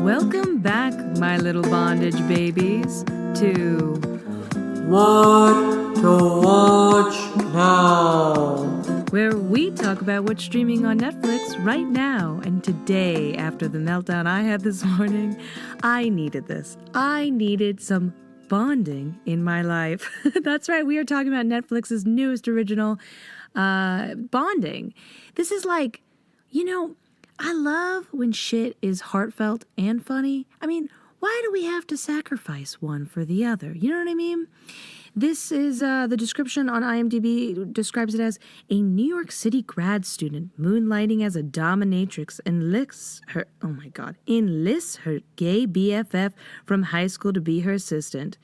Welcome back, my little bondage babies, to What to Watch Now, where we talk about what's streaming on Netflix right now. And today, after the meltdown I had this morning, I needed this. I needed some bonding in my life. That's right, we are talking about Netflix's newest original, Bonding. This is like, I love when shit is heartfelt and funny. I mean, why do we have to sacrifice one for the other? You know what I mean? This is the description on IMDb describes it as a New York City grad student moonlighting as a dominatrix enlists her gay BFF from high school to be her assistant.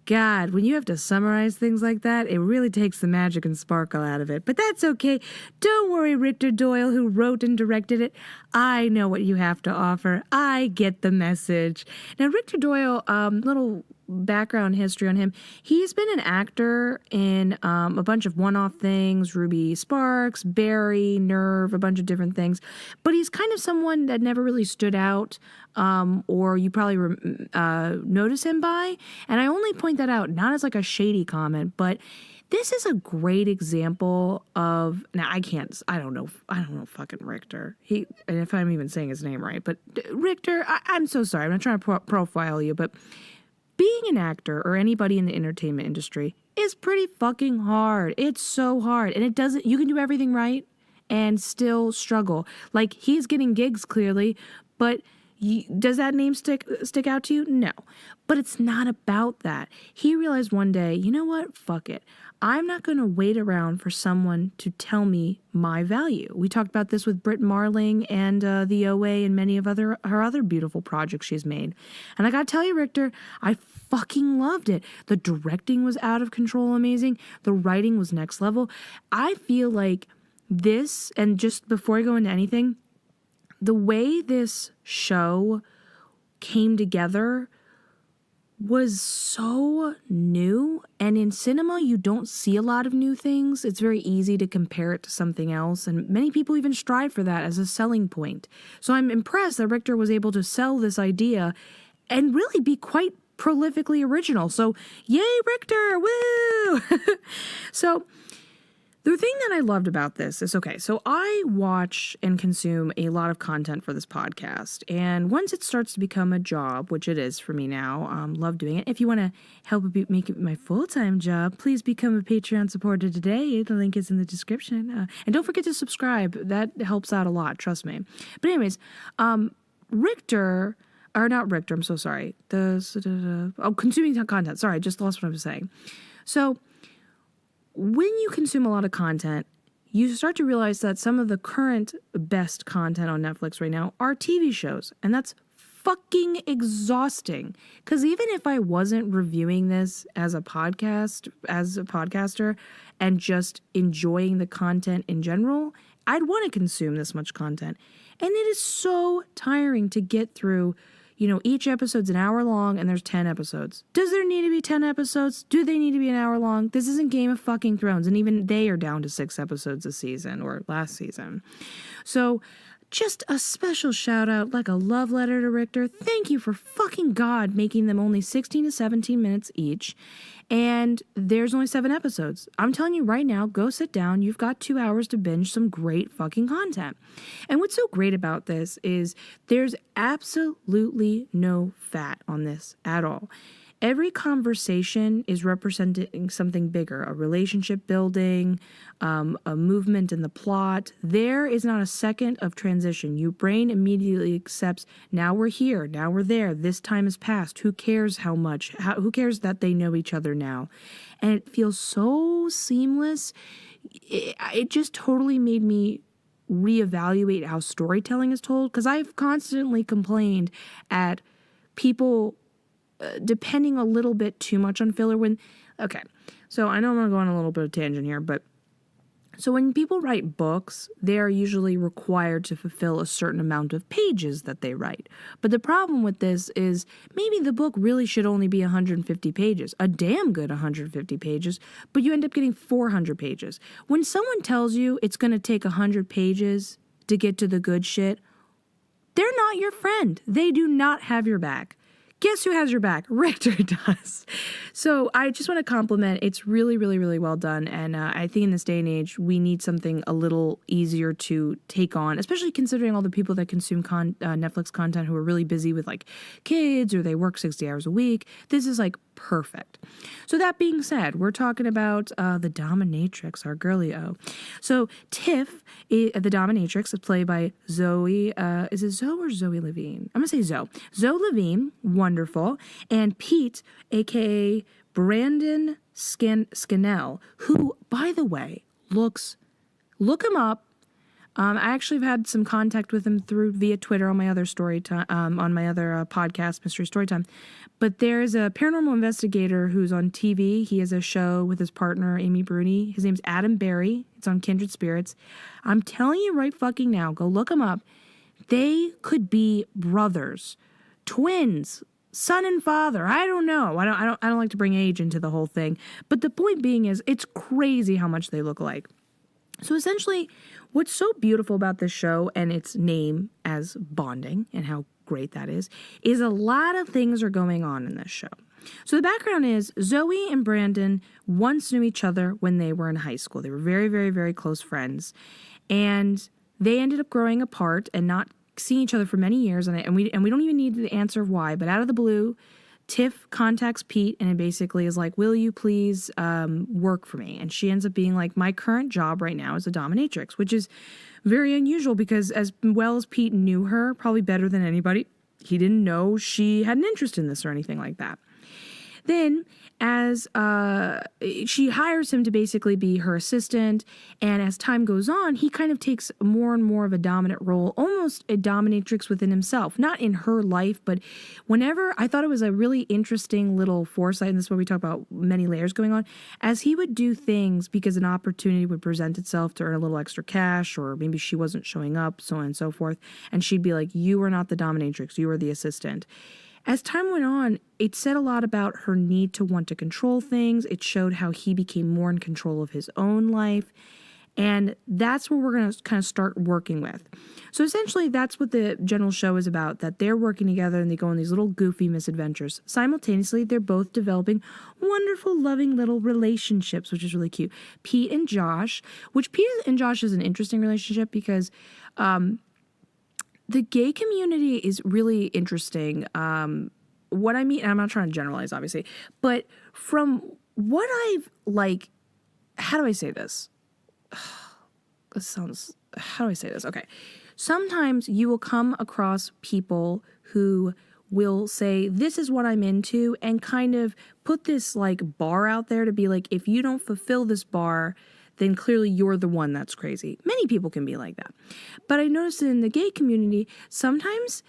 God, when you have to summarize things like that, it really takes the magic and sparkle out of it. But that's okay. Don't worry, Rightor Doyle, who wrote and directed it. I know what you have to offer. I get the message. Now, Rightor Doyle, little background history on him. He's been an actor in a bunch of one-off things, Ruby Sparks, Barry, Nerve, a bunch of different things. But he's kind of someone that never really stood out, or you probably notice him by. And I only point that out not as like a shady comment, but this is a great example of, now I don't know fucking Rightor. And if I'm even saying his name right, but Rightor, I'm so sorry. I'm not trying to profile you, but being an actor or anybody in the entertainment industry is pretty fucking hard. It's so hard. And you can do everything right and still struggle. Like, he's getting gigs clearly, but does that name stick out to you? No. But it's not about that. He realized one day, you know what? Fuck it. I'm not going to wait around for someone to tell me my value. We talked about this with Britt Marling and the OA and many of her other beautiful projects she's made. And I got to tell you, Rightor, I fucking loved it. The directing was out of control amazing. The writing was next level. I feel like this, and just before I go into anything, the way this show came together was so new, and in cinema you don't see a lot of new things. It's very easy to compare it to something else, and many people even strive for that as a selling point. So I'm impressed that Rightor was able to sell this idea and really be quite prolifically original. So yay, Rightor, woo! So the thing that I loved about this is, okay, so I watch and consume a lot of content for this podcast, and once it starts to become a job, which it is for me now, love doing it. If you want to help make it my full-time job, please become a Patreon supporter today. The link is in the description. And don't forget to subscribe. That helps out a lot, trust me. But anyways, Rightor, or not Rightor, I'm so sorry. Consuming content. Sorry, I just lost what I was saying. So when you consume a lot of content, you start to realize that some of the current best content on Netflix right now are TV shows. And that's fucking exhausting. Because even if I wasn't reviewing this as a podcaster, and just enjoying the content in general, I'd want to consume this much content. And it is so tiring to get through. Each episode's an hour long and there's 10 episodes. Does there need to be 10 episodes? Do they need to be an hour long? This isn't Game of fucking Thrones, and even they are down to 6 episodes a season, or last season. So just a special shout out, like a love letter to Rightor. Thank you for fucking God making them only 16 to 17 minutes each. And there's only 7 episodes. I'm telling you right now, go sit down. You've got 2 hours to binge some great fucking content. And what's so great about this is there's absolutely no fat on this at all. Every conversation is representing something bigger, a relationship building, a movement in the plot. There is not a second of transition. Your brain immediately accepts, now we're here, now we're there, this time has passed. Who cares how much? Who cares that they know each other now? And it feels so seamless. It just totally made me reevaluate how storytelling is told, because I've constantly complained at people depending a little bit too much on filler so I know I'm going to go on a little bit of tangent here, but so when people write books, they are usually required to fulfill a certain amount of pages that they write. But the problem with this is maybe the book really should only be 150 pages, a damn good 150 pages, but you end up getting 400 pages. When someone tells you it's going to take 100 pages to get to the good shit, They're not your friend. They do not have your back. Guess who has your back? Rightor does. So I just want to compliment. It's really, really, really well done. And I think in this day and age, we need something a little easier to take on, especially considering all the people that consume Netflix content who are really busy with like kids or they work 60 hours a week. This is like perfect. So that being said, we're talking about the dominatrix, our girly O. So Tiff, the dominatrix, is played by Zoe. Is it Zoe or Zoe Levine? I'm going to say Zoe. Zoe Levine, wonderful. And Pete, a.k.a. Brandon Scannell, who, by the way, look him up. I actually have had some contact with him via Twitter on my other podcast, Mystery Storytime. But there's a paranormal investigator who's on TV. He has a show with his partner, Amy Bruni. His name's Adam Berry. It's on Kindred Spirits. I'm telling you right fucking now, go look him up. They could be brothers, twins, son and father. I don't know. I don't like to bring age into the whole thing. But the point being is, it's crazy how much they look alike. So essentially, what's so beautiful about this show and its name as Bonding and how great that is a lot of things are going on in this show. So the background is Zoe and Brandon once knew each other when they were in high school. They were very, very, very close friends. And they ended up growing apart and not seeing each other for many years. And we don't even need the answer of why, but out of the blue, Tiff contacts Pete and it basically is like, will you please work for me? And she ends up being like, my current job right now is a dominatrix, which is very unusual because as well as Pete knew her, probably better than anybody, he didn't know she had an interest in this or anything like that. Then as she hires him to basically be her assistant, and as time goes on, he kind of takes more and more of a dominant role, almost a dominatrix within himself, not in her life, but whenever I thought it was a really interesting little foresight, and this is where we talk about many layers going on, as he would do things because an opportunity would present itself to earn a little extra cash, or maybe she wasn't showing up, so on and so forth, and she'd be like, you are not the dominatrix, you are the assistant. As time went on, it said a lot about her need to want to control things. It showed how he became more in control of his own life. And that's what we're going to kind of start working with. So essentially, that's what the general show is about, that they're working together and they go on these little goofy misadventures. Simultaneously, they're both developing wonderful, loving little relationships, which is really cute. Pete and Josh, which Pete and Josh is an interesting relationship because the gay community is really interesting. What I mean, and I'm not trying to generalize, obviously, but from what I've, like, how do I say this? How do I say this? Okay. Sometimes you will come across people who will say, this is what I'm into, and kind of put this, like, bar out there to be like, if you don't fulfill this bar, then clearly you're the one that's crazy. Many people can be like that. But I noticed that in the gay community, sometimes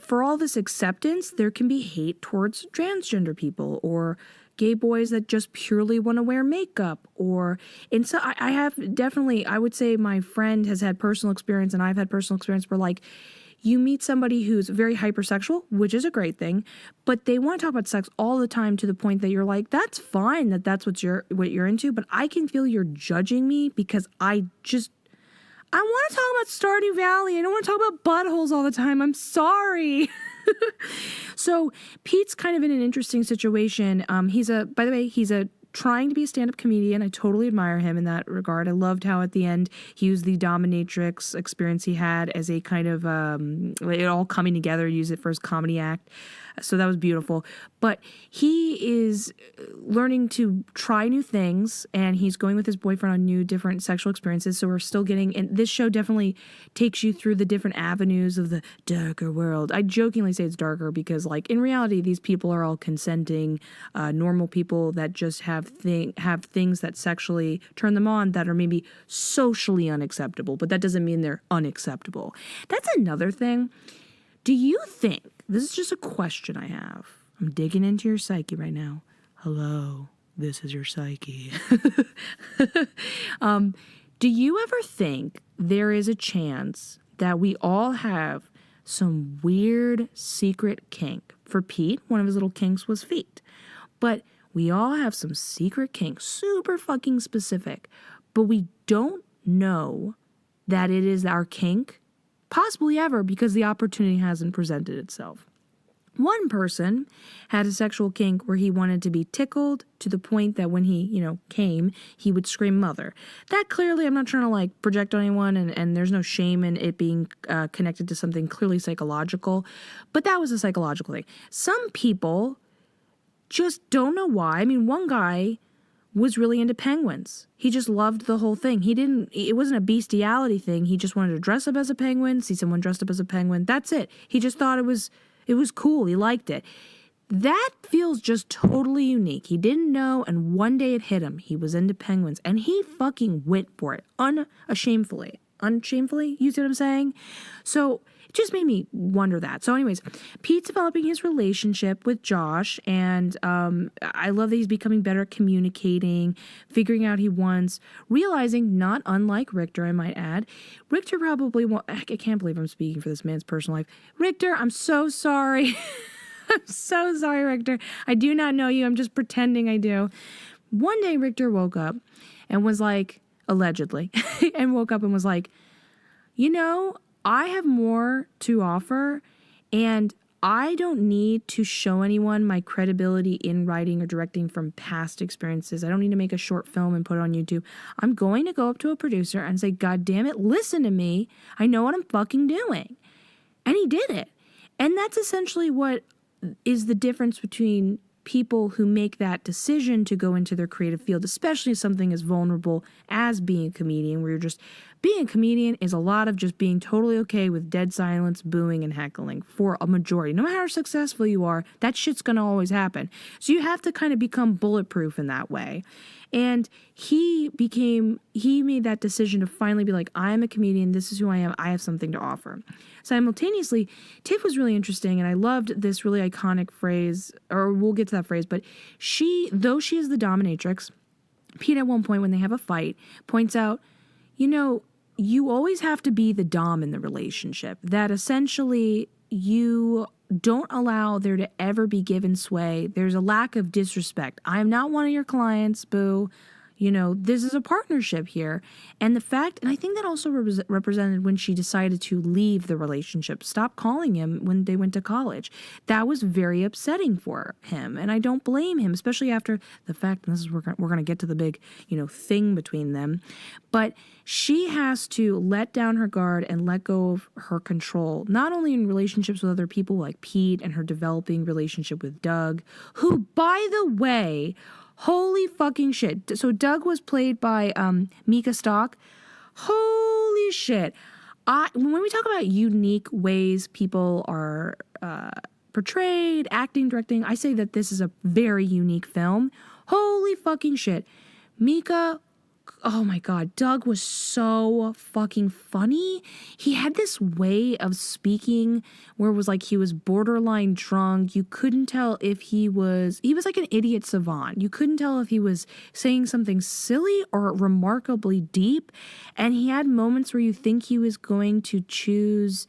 for all this acceptance, there can be hate towards transgender people or gay boys that just purely want to wear makeup. And so I have definitely, I would say my friend has had personal experience and I've had personal experience where, like, you meet somebody who's very hypersexual, which is a great thing, but they want to talk about sex all the time to the point that you're like, that's fine that's what you're into, but I can feel you're judging me because I want to talk about Stardew Valley. I don't want to talk about buttholes all the time. I'm sorry. So Pete's kind of in an interesting situation. He's trying to be a stand-up comedian. I totally admire him in that regard. I loved how at the end he used the dominatrix experience he had as a kind of it all coming together, use it for his comedy act. So that was beautiful. But he is learning to try new things, and he's going with his boyfriend on new, different sexual experiences. So we're still getting, and this show definitely takes you through the different avenues of the darker world. I jokingly say it's darker because, like, in reality, these people are all consenting, normal people that just have things that sexually turn them on that are maybe socially unacceptable, but that doesn't mean they're unacceptable. That's another thing. Do you think, this is just a question I have, I'm digging into your psyche right now. Hello, this is your psyche. Do you ever think there is a chance that we all have some weird secret kink? For Pete, one of his little kinks was feet. But we all have some secret kink, super fucking specific, but we don't know that it is our kink possibly ever, because the opportunity hasn't presented itself. One person had a sexual kink where he wanted to be tickled to the point that when he, came, he would scream mother. That clearly, I'm not trying to project on anyone, and there's no shame in it being connected to something clearly psychological, but that was a psychological thing. Some people just don't know why. I mean, one guy was really into penguins. He just loved the whole thing. It wasn't a bestiality thing. He just wanted to dress up as a penguin, see someone dressed up as a penguin. That's it. He just thought it was cool. He liked it. That feels just totally unique. He didn't know, and one day it hit him. He was into penguins, and he fucking went for it. Unshamefully. You see what I'm saying? So it just made me wonder that. So anyways, Pete's developing his relationship with Josh, and I love that he's becoming better at communicating, figuring out he wants, realizing, not unlike Rightor, I might add. Rightor probably won't, I can't believe I'm speaking for this man's personal life. Rightor, I'm so sorry. I'm so sorry, Rightor. I do not know you. I'm just pretending I do. One day, Rightor woke up and was like, allegedly, and woke up and was like, I have more to offer, and I don't need to show anyone my credibility in writing or directing from past experiences. I don't need to make a short film and put it on YouTube. I'm going to go up to a producer and say, God damn it, listen to me. I know what I'm fucking doing. And he did it. And that's essentially what is the difference between people who make that decision to go into their creative field, especially something as vulnerable as being a comedian, where being a comedian is a lot of just being totally okay with dead silence, booing, and heckling for a majority. No matter how successful you are, that shit's going to always happen. So you have to kind of become bulletproof in that way. And he made that decision to finally be like, I am a comedian. This is who I am. I have something to offer. Simultaneously, Tiff was really interesting, and I loved this really iconic phrase, or we'll get to that phrase, but though she is the dominatrix, Pete at one point when they have a fight points out, you always have to be the dom in the relationship, that essentially you don't allow there to ever be given sway. There's a lack of disrespect. I am not one of your clients, boo. This is a partnership here. And the fact, and I think that also represented when she decided to leave the relationship, stop calling him when they went to college. That was very upsetting for him. And I don't blame him, especially after the fact, and this is, we're going to get to the big, thing between them. But she has to let down her guard and let go of her control, not only in relationships with other people like Pete and her developing relationship with Doug, who, by the way, holy fucking shit. So Doug was played by Micah Stock. Holy shit. When we talk about unique ways people are portrayed, acting, directing, I say that this is a very unique film. Holy fucking shit. Micah, oh my God, Doug was so fucking funny. He had this way of speaking where it was like he was borderline drunk. You couldn't tell if he was like an idiot savant. You couldn't tell if he was saying something silly or remarkably deep. And he had moments where you think he was going to choose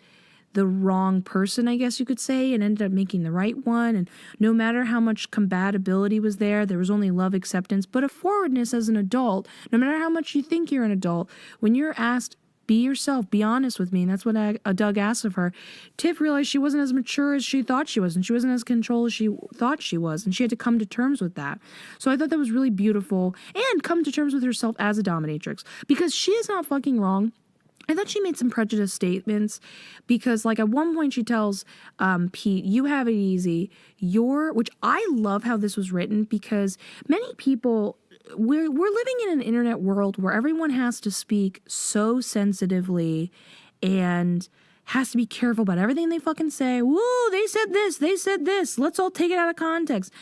the wrong person, I guess you could say, and ended up making the right one. And no matter how much compatibility was there was only love, acceptance, but a forwardness as an adult. No matter how much you think you're an adult, when you're asked, be yourself, be honest with me, and that's what Doug asked of her, Tiff realized she wasn't as mature as she thought she was, and she wasn't as controlled as she thought she was, and she had to come to terms with that. So I thought that was really beautiful, and come to terms with herself as a dominatrix, because she is not fucking wrong. I thought she made some prejudiced statements because, at one point she tells Pete, you have it easy. Which I love how this was written, because many people, we're living in an internet world where everyone has to speak so sensitively and has to be careful about everything they fucking say. Woo, they said this. Let's all take it out of context.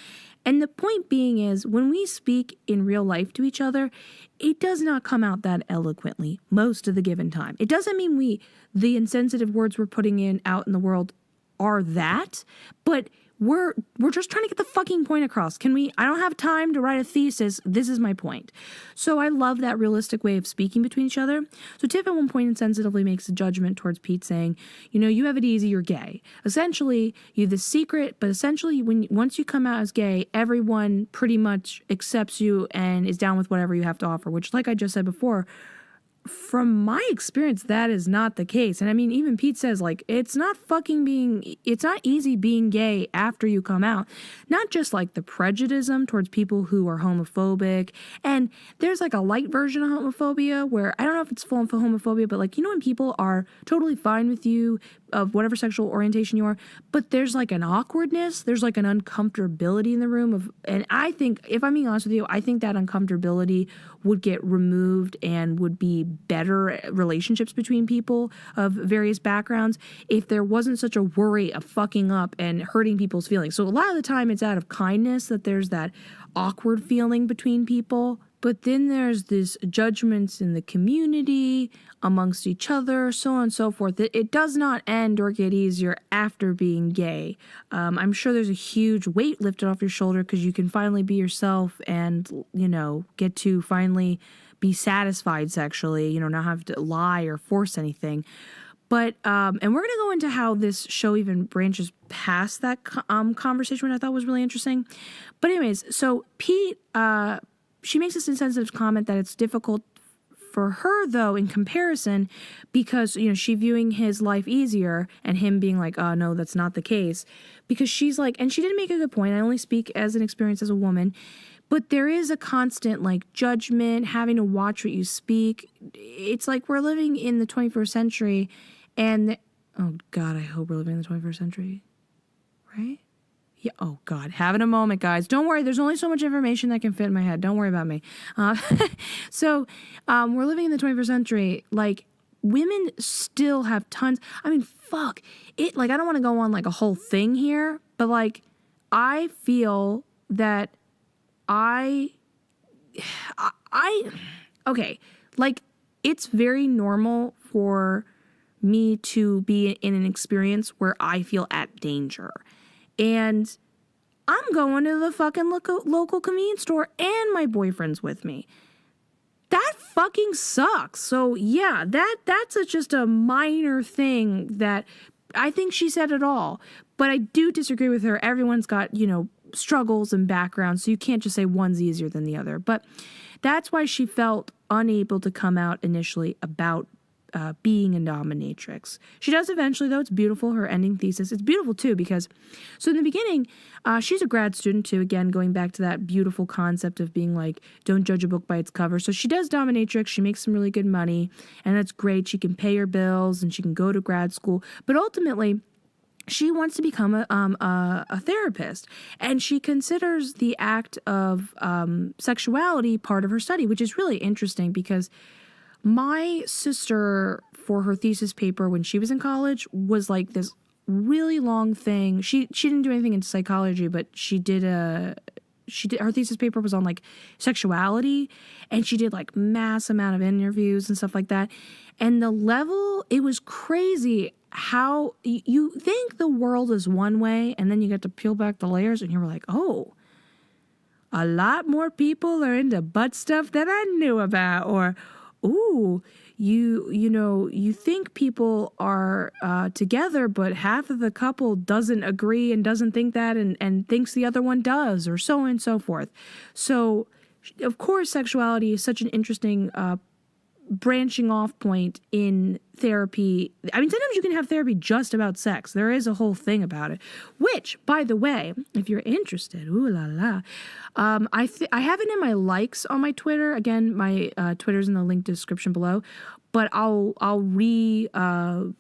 And the point being is, when we speak in real life to each other, it does not come out that eloquently most of the given time. It doesn't mean the insensitive words we're putting out in the world are that, but we're just trying to get the fucking point across. I don't have time to write a thesis. This is my point. So I love that realistic way of speaking between each other. So Tiff at one point insensitively makes a judgment towards Pete saying, you have it easy, you're gay. Essentially, you have the secret, but essentially once you come out as gay, everyone pretty much accepts you and is down with whatever you have to offer, which, like I just said before, from my experience, that is not the case. And I mean, even Pete says, like, it's not easy being gay after you come out. Not just like the prejudice towards people who are homophobic. And there's like a light version of homophobia where I don't know if it's full homophobia, but like, you know, when people are totally fine with you of whatever sexual orientation you are, but there's like an awkwardness, there's like an uncomfortability in the room and I think, if I'm being honest with you, I think that uncomfortability would get removed and would be better relationships between people of various backgrounds if there wasn't such a worry of fucking up and hurting people's feelings. So a lot of the time it's out of kindness that there's that awkward feeling between people. But then there's this judgments in the community, amongst each other, so on and so forth. It does not end or get easier after being gay. I'm sure there's a huge weight lifted off your shoulder because you can finally be yourself and, you know, get to finally be satisfied sexually, you know, not have to lie or force anything. But, and we're going to go into how this show even branches past that conversation, which I thought was really interesting. But anyways, so Pete, she makes this insensitive comment that it's difficult for her, though, in comparison, because, you know, she viewing his life easier and him being like, oh, no, that's not the case. Because she's like, and she didn't make a good point. I only speak as an experience as a woman. But there is a constant, like, judgment, having to watch what you speak. It's like we're living in the 21st century and, oh, God, I hope we're living in the 21st century. Right? Yeah. Oh, God. Having a moment, guys. Don't worry. There's only so much information that can fit in my head. Don't worry about me. So we're living in the 21st century. Like, women still have tons. I mean, fuck. It. Like, I don't want to go on, like, a whole thing here. But, like, I feel that okay. Like, it's very normal for me to be in an experience where I feel at danger. And I'm going to the fucking local convenience store and my boyfriend's with me. That fucking sucks. So yeah, that's just a minor thing that I think she said it all. But I do disagree with her. Everyone's got, you know, struggles and backgrounds, so you can't just say one's easier than the other. But that's why she felt unable to come out initially about being a dominatrix. She does eventually, though. It's beautiful, her ending thesis. It's beautiful, too, because, so in the beginning, she's a grad student, too, again, going back to that beautiful concept of being like, don't judge a book by its cover. So she does dominatrix. She makes some really good money, and that's great. She can pay her bills, and she can go to grad school. But ultimately, she wants to become a therapist, and she considers the act of sexuality part of her study, which is really interesting because my sister, for her thesis paper when she was in college, was like this really long thing. She didn't do anything in psychology, but her thesis paper was on like sexuality, and she did like mass amount of interviews and stuff like that. And the level, it was crazy how you think the world is one way, and then you get to peel back the layers and you're like, oh, a lot more people are into butt stuff than I knew about. Or, ooh, you think people are together, but half of the couple doesn't agree and doesn't think that and thinks the other one does, or so on and so forth. So, of course, sexuality is such an interesting branching off point in therapy. I mean, sometimes you can have therapy just about sex. There is a whole thing about it, which, by the way, if you're interested, ooh la la, I have it in my likes on my Twitter. Again, my Twitter's in the link description below, but I'll reblog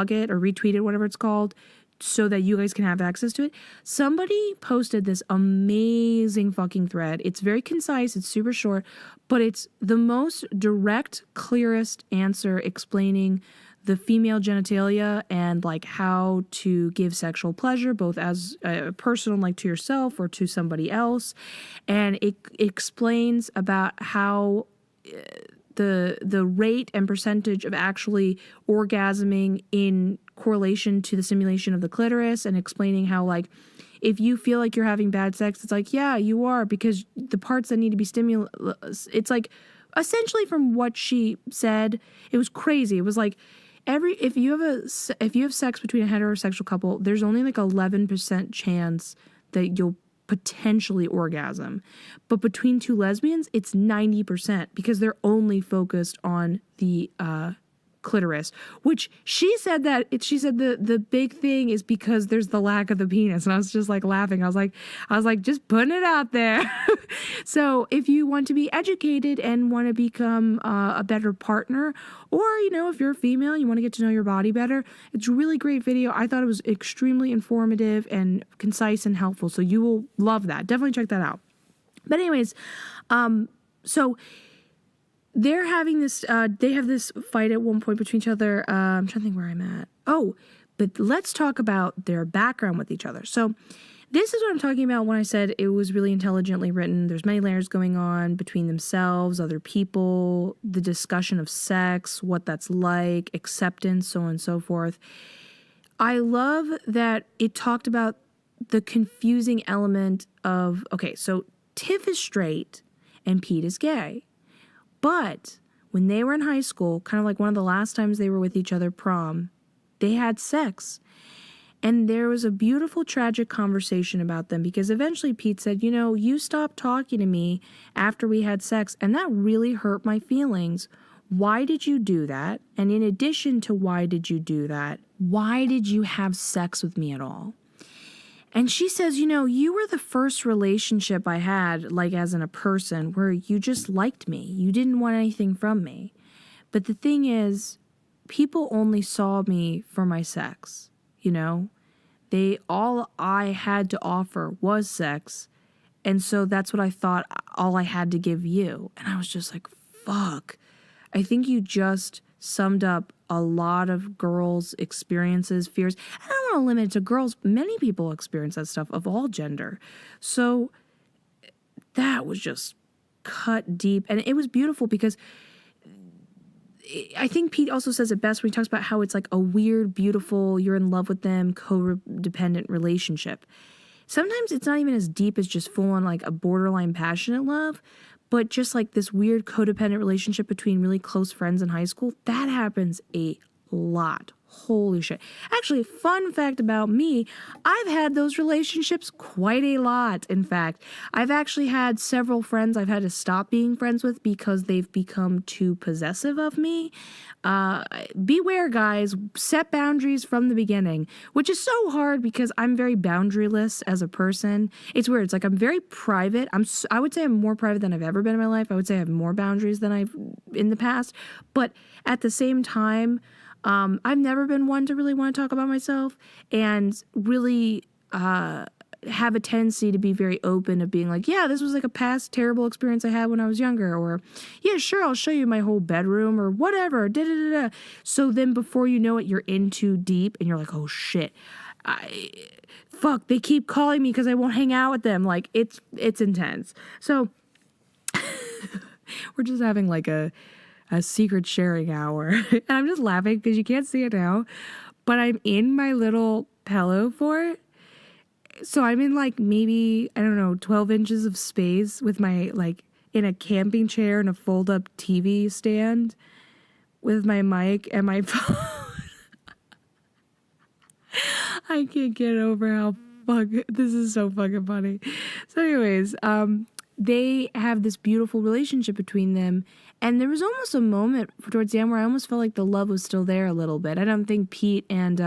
it or retweet it, whatever it's called, so that you guys can have access to it. Somebody posted this amazing fucking thread. It's very concise, it's super short, but it's the most direct, clearest answer explaining the female genitalia and like how to give sexual pleasure, both as a personal, like to yourself or to somebody else. And it explains about how the rate and percentage of actually orgasming in correlation to the stimulation of the clitoris, and explaining how, like, if you feel like you're having bad sex, it's like, yeah, you are, because the parts that need to be stimulated, it's like, essentially from what she said, it was crazy. It was like, if you have sex between a heterosexual couple, there's only like 11% chance that you'll potentially orgasm. But between two lesbians, it's 90% because they're only focused on the clitoris, which she said the big thing is because there's the lack of the penis. And I was just like laughing. I was like just putting it out there. So if you want to be educated and want to become a better partner, or, if you're a female and you want to get to know your body better, it's a really great video. I thought it was extremely informative and concise and helpful. So you will love that. Definitely check that out. But anyways, so they're having this, they have this fight at one point between each other. I'm trying to think where I'm at. Oh, but let's talk about their background with each other. So this is what I'm talking about when I said it was really intelligently written. There's many layers going on between themselves, other people, the discussion of sex, what that's like, acceptance, so on and so forth. I love that it talked about the confusing element of, okay, so Tiff is straight and Pete is gay. But when they were in high school, kind of like one of the last times they were with each other, prom, they had sex. And there was a beautiful, tragic conversation about them because eventually Pete said, you stopped talking to me after we had sex, and that really hurt my feelings. Why did you do that? And in addition to why did you do that, why did you have sex with me at all? And she says, you were the first relationship I had, like as in a person, where you just liked me. You didn't want anything from me. But the thing is, people only saw me for my sex, all I had to offer was sex. And so that's what I thought all I had to give you. And I was just like, fuck. I think you just summed up a lot of girls' experiences, fears. I don't want to limit it to girls. Many people experience that stuff of all gender. So that was just cut deep. And it was beautiful because I think Pete also says it best when he talks about how it's like a weird, beautiful, you're in love with them, codependent relationship. Sometimes it's not even as deep as just full on like a borderline passionate love, but just like this weird codependent relationship between really close friends in high school, that happens a lot. Holy shit. Actually, fun fact about me, I've had those relationships quite a lot. In fact, I've actually had several friends I've had to stop being friends with because they've become too possessive of me. Beware, guys. Set boundaries from the beginning, which is so hard because I'm very boundaryless as a person. It's weird. It's like I'm very private. I would say I'm more private than I've ever been in my life. I would say I have more boundaries than I've in the past. But at the same time, I've never been one to really want to talk about myself and really have a tendency to be very open of being like, yeah, this was like a past terrible experience I had when I was younger, or yeah, sure, I'll show you my whole bedroom or whatever. So then before you know it, you're in too deep and you're like, oh shit, fuck, they keep calling me because I won't hang out with them. Like it's intense. So we're just having like a secret sharing hour. And I'm just laughing because you can't see it now, but I'm in my little pillow fort. So I'm in like maybe, 12 inches of space with my like in a camping chair and a fold up TV stand with my mic and my phone. I can't get over how this is so fucking funny. So anyways, they have this beautiful relationship between them. And there was almost a moment towards the end where I almost felt like the love was still there a little bit. I don't think Pete and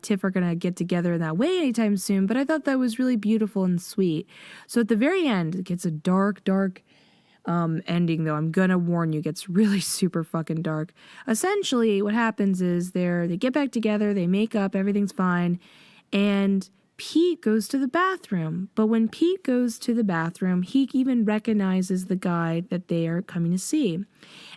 Tiff are going to get together in that way anytime soon, but I thought that was really beautiful and sweet. So at the very end, it gets a dark ending, though. I'm going to warn you, it gets really super fucking dark. Essentially, what happens is they get back together, they make up, everything's fine, and Pete goes to the bathroom. But when Pete goes to the bathroom, he even recognizes the guy that they are coming to see.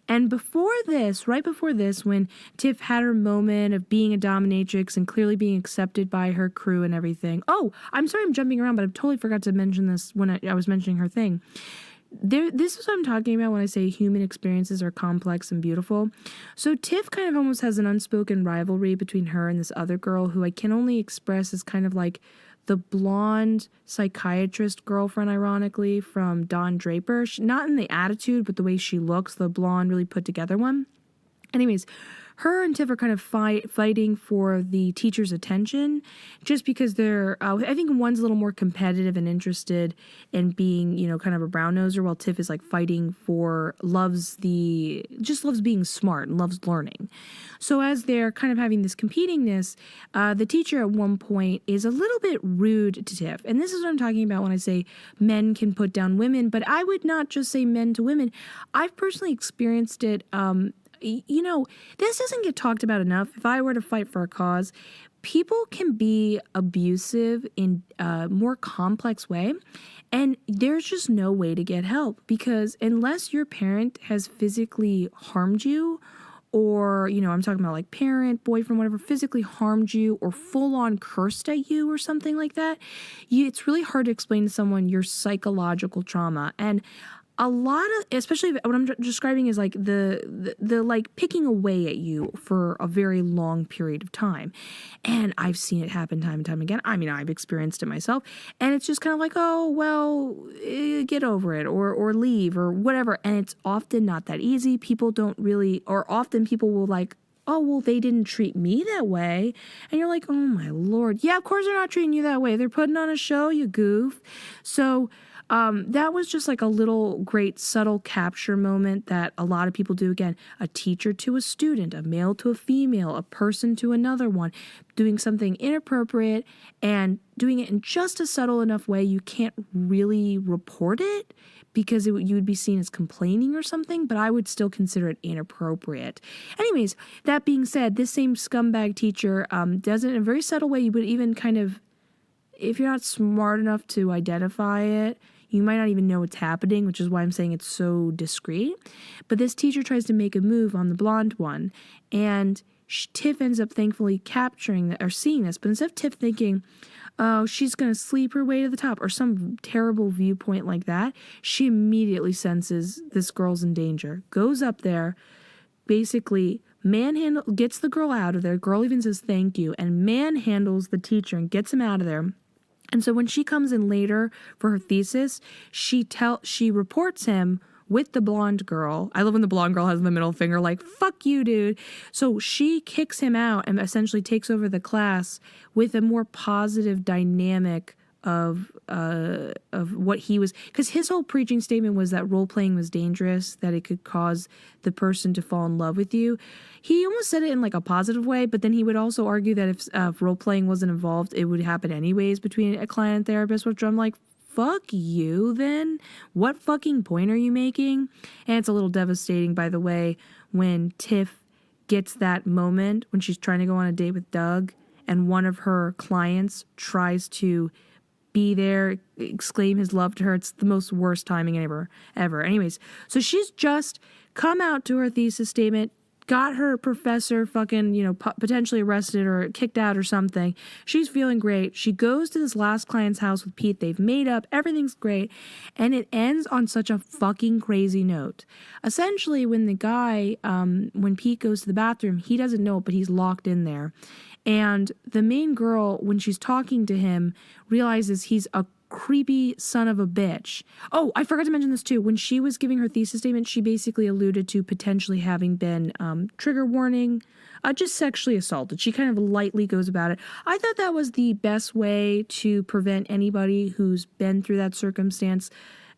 And right before this, when Tiff had her moment of being a dominatrix and clearly being accepted by her crew and everything. Oh, I'm sorry I'm jumping around, but I totally forgot to mention this when I was mentioning her thing. This is what I'm talking about when I say human experiences are complex and beautiful. So Tiff kind of almost has an unspoken rivalry between her and this other girl who I can only express as kind of like the blonde psychiatrist girlfriend, ironically, from Don Draper. Not in the attitude, but the way she looks, the blonde, really put together one. Anyways, her and Tiff are kind of fighting for the teacher's attention, just because they're, I think one's a little more competitive and interested in being, kind of a brown noser, while Tiff is like fighting for, loves being smart and loves learning. So as they're kind of having this competingness, the teacher at one point is a little bit rude to Tiff. And this is what I'm talking about when I say men can put down women, but I would not just say men to women. I've personally experienced it. This doesn't get talked about enough. If I were to fight for a cause, people can be abusive in a more complex way, and there's just no way to get help, because unless your parent has physically harmed you, or, I'm talking about like parent, boyfriend, whatever, physically harmed you or full on cursed at you or something like that, it's really hard to explain to someone your psychological trauma. And a lot of, especially what I'm describing is like the like picking away at you for a very long period of time. And I've seen it happen time and time again. I mean, I've experienced it myself, and it's just kind of like, oh, well, get over it or leave or whatever. And it's often not that easy. People don't really, or often people will like, oh, well, they didn't treat me that way. And you're like, oh my Lord. Yeah, of course they're not treating you that way. They're putting on a show, you goof. So that was just like a little great subtle capture moment that a lot of people do. Again, a teacher to a student, a male to a female, a person to another one, doing something inappropriate and doing it in just a subtle enough way you can't really report it, because you would be seen as complaining or something, but I would still consider it inappropriate. Anyways, that being said, this same scumbag teacher does it in a very subtle way. You would even kind of, if you're not smart enough to identify it, you might not even know what's happening, which is why I'm saying it's so discreet. But this teacher tries to make a move on the blonde one, and Tiff ends up thankfully capturing that or seeing this. But instead of Tiff thinking, oh, she's going to sleep her way to the top or some terrible viewpoint like that, she immediately senses this girl's in danger, goes up there, basically gets the girl out of there. Girl even says thank you, and manhandles the teacher and gets him out of there. And so when she comes in later for her thesis, she reports him with the blonde girl. I love when the blonde girl has the middle finger, like, fuck you, dude. So she kicks him out and essentially takes over the class with a more positive dynamic of what he was, because his whole preaching statement was that role playing was dangerous, that it could cause the person to fall in love with you. He almost said it in like a positive way, but then he would also argue that if role playing wasn't involved, it would happen anyways between a client and therapist, which I'm like, fuck you then. What fucking point are you making? And it's a little devastating, by the way, when Tiff gets that moment when she's trying to go on a date with Doug and one of her clients tries to be there, exclaim his love to her. It's the most worst timing ever. Anyways, so she's just come out to her thesis statement, got her professor fucking, potentially arrested or kicked out or something. She's feeling great. She goes to this last client's house with Pete. They've made up. Everything's great. And it ends on such a fucking crazy note. Essentially, when the guy, when Pete goes to the bathroom, he doesn't know it, but he's locked in there. And the main girl, when she's talking to him, realizes he's a creepy son of a bitch. Oh, I forgot to mention this too. When she was giving her thesis statement, she basically alluded to potentially having been trigger warning, just sexually assaulted. She kind of lightly goes about it. I thought that was the best way to prevent anybody who's been through that circumstance.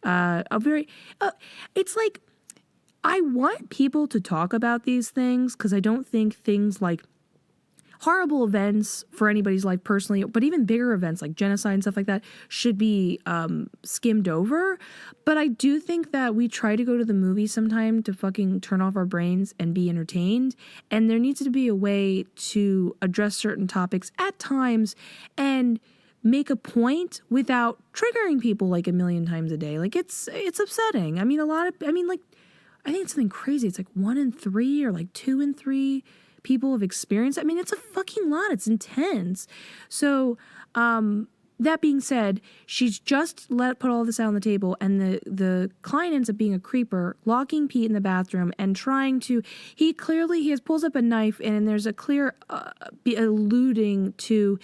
It's like, I want people to talk about these things, because I don't think things like horrible events for anybody's life personally, but even bigger events like genocide and stuff like that should be skimmed over. But I do think that we try to go to the movie sometime to fucking turn off our brains and be entertained. And there needs to be a way to address certain topics at times and make a point without triggering people like a million times a day. Like it's upsetting. I think it's something crazy. It's like 1 in 3 or like 2 in 3 people have experienced. I mean, it's a fucking lot. It's intense. So, that being said, she's just put all this out on the table, and the client ends up being a creeper, locking Pete in the bathroom and trying to. He pulls up a knife, and there's a clear alluding to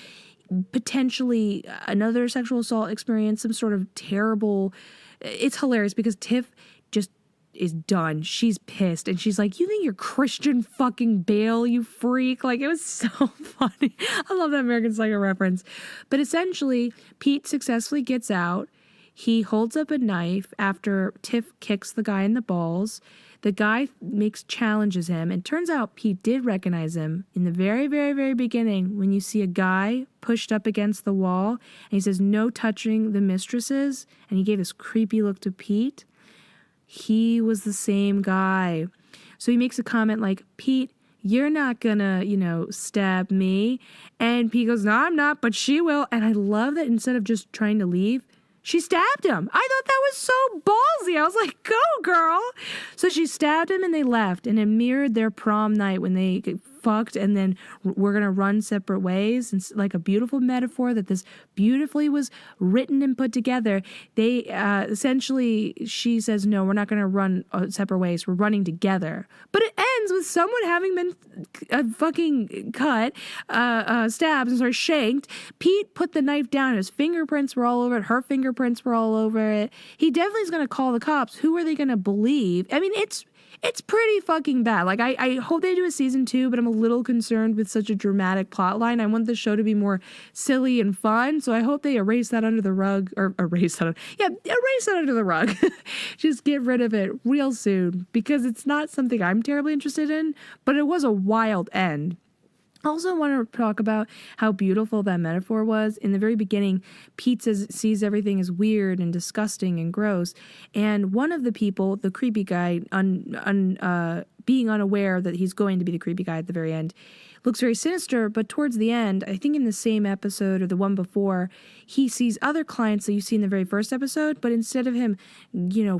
potentially another sexual assault experience, some sort of terrible. It's hilarious because Tiff just is done. She's pissed. And she's like, you think you're Christian fucking Bale, you freak? Like, it was so funny. I love that American Psycho reference. But essentially, Pete successfully gets out. He holds up a knife after Tiff kicks the guy in the balls. The guy challenges him, and turns out Pete did recognize him in the very, very, very beginning when you see a guy pushed up against the wall, and he says, no touching the mistresses, and he gave this creepy look to Pete. He was the same guy. So he makes a comment like, Pete, you're not gonna, stab me. And Pete goes, no, I'm not, but she will. And I love that instead of just trying to leave, she stabbed him. I thought that was so ballsy. I was like, go, girl. So she stabbed him and they left. And it mirrored their prom night when they fucked and then we're going to run separate ways. And like a beautiful metaphor that this beautifully was written and put together. They essentially, she says, no, we're not going to run separate ways. We're running together. But it ends with someone having been fucking cut, stabbed, shanked. Pete put the knife down. His fingerprints were all over it. Her fingerprints were all over it. He definitely is going to call the cops. Who are they going to believe? I mean, it's pretty fucking bad. Like, I hope they do a season 2, but I'm a little concerned with such a dramatic plot line. I want the show to be more silly and fun, so I hope they erase that under the rug. Erase that under the rug. Just get rid of it real soon, because it's not something I'm terribly interested in, but it was a wild end. I also want to talk about how beautiful that metaphor was. In the very beginning, Pete sees everything as weird and disgusting and gross. And one of the people, the creepy guy, being unaware that he's going to be the creepy guy at the very end, looks very sinister. But towards the end, I think in the same episode or the one before, he sees other clients that you see in the very first episode. But instead of him,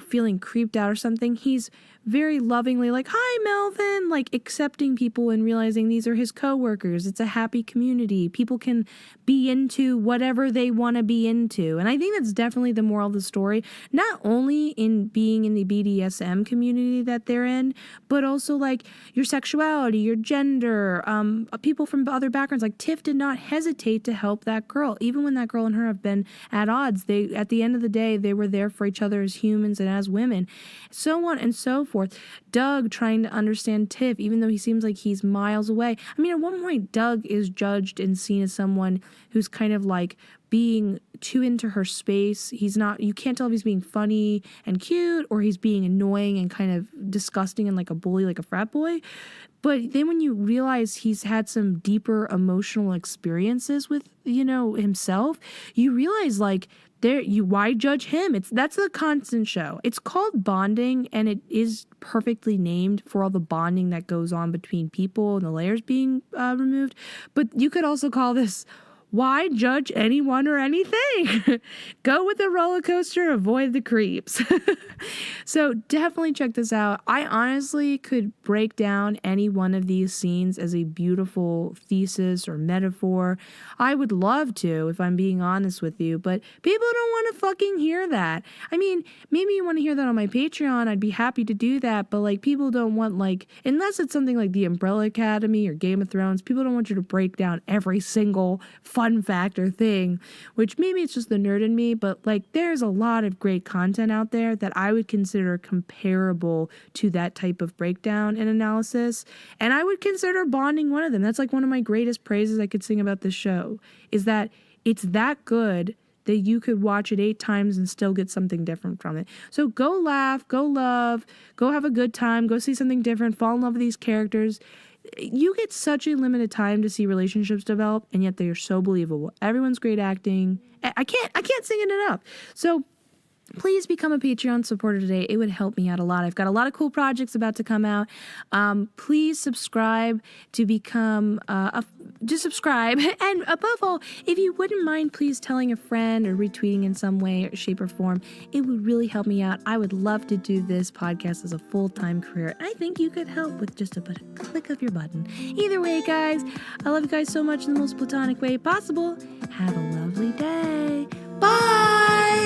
feeling creeped out or something, he's very lovingly like, hi, Melvin, like accepting people and realizing these are his coworkers. It's a happy community. People can be into whatever they want to be into. And I think that's definitely the moral of the story, not only in being in the BDSM community that they're in, but also like your sexuality, your gender, people from other backgrounds. Like Tiff did not hesitate to help that girl, even when that girl and her have been at odds. They, at the end of the day, they were there for each other as humans and as women, so on and so forth. Doug trying to understand Tiff, even though he seems like he's miles away. I mean, at one point, Doug is judged and seen as someone who's kind of like being too into her space. He's not, you can't tell if he's being funny and cute or he's being annoying and kind of disgusting and like a bully, like a frat boy. But then when you realize he's had some deeper emotional experiences with, himself, you realize like, why judge him? That's a constant show. It's called Bonding, and it is perfectly named for all the bonding that goes on between people and the layers being removed. But you could also call this, why judge anyone or anything? Go with the roller coaster, avoid the creeps. So definitely check this out. I honestly could break down any one of these scenes as a beautiful thesis or metaphor. I would love to, if I'm being honest with you, but people don't want to fucking hear that. I mean, maybe you want to hear that on my Patreon. I'd be happy to do that, but like people don't want, like, unless it's something like the Umbrella Academy or Game of Thrones, people don't want you to break down every single fun fact or thing, which maybe it's just the nerd in me, but like there's a lot of great content out there that I would consider comparable to that type of breakdown and analysis, and I would consider Bonding one of them. That's like one of my greatest praises I could sing about this show, is that it's that good that you could watch it 8 times and still get something different from it. So go laugh, go love, go have a good time, go see something different, fall in love with these characters. You get such a limited time to see relationships develop, and yet they are so believable. Everyone's great acting. I can't sing it enough. So please become a Patreon supporter today. It would help me out a lot. I've got a lot of cool projects about to come out. Please subscribe to become just subscribe. And above all, if you wouldn't mind please telling a friend or retweeting in some way, or shape, or form, it would really help me out. I would love to do this podcast as a full-time career. I think you could help with just a click of your button. Either way, guys, I love you guys so much in the most platonic way possible. Have a lovely day. Bye!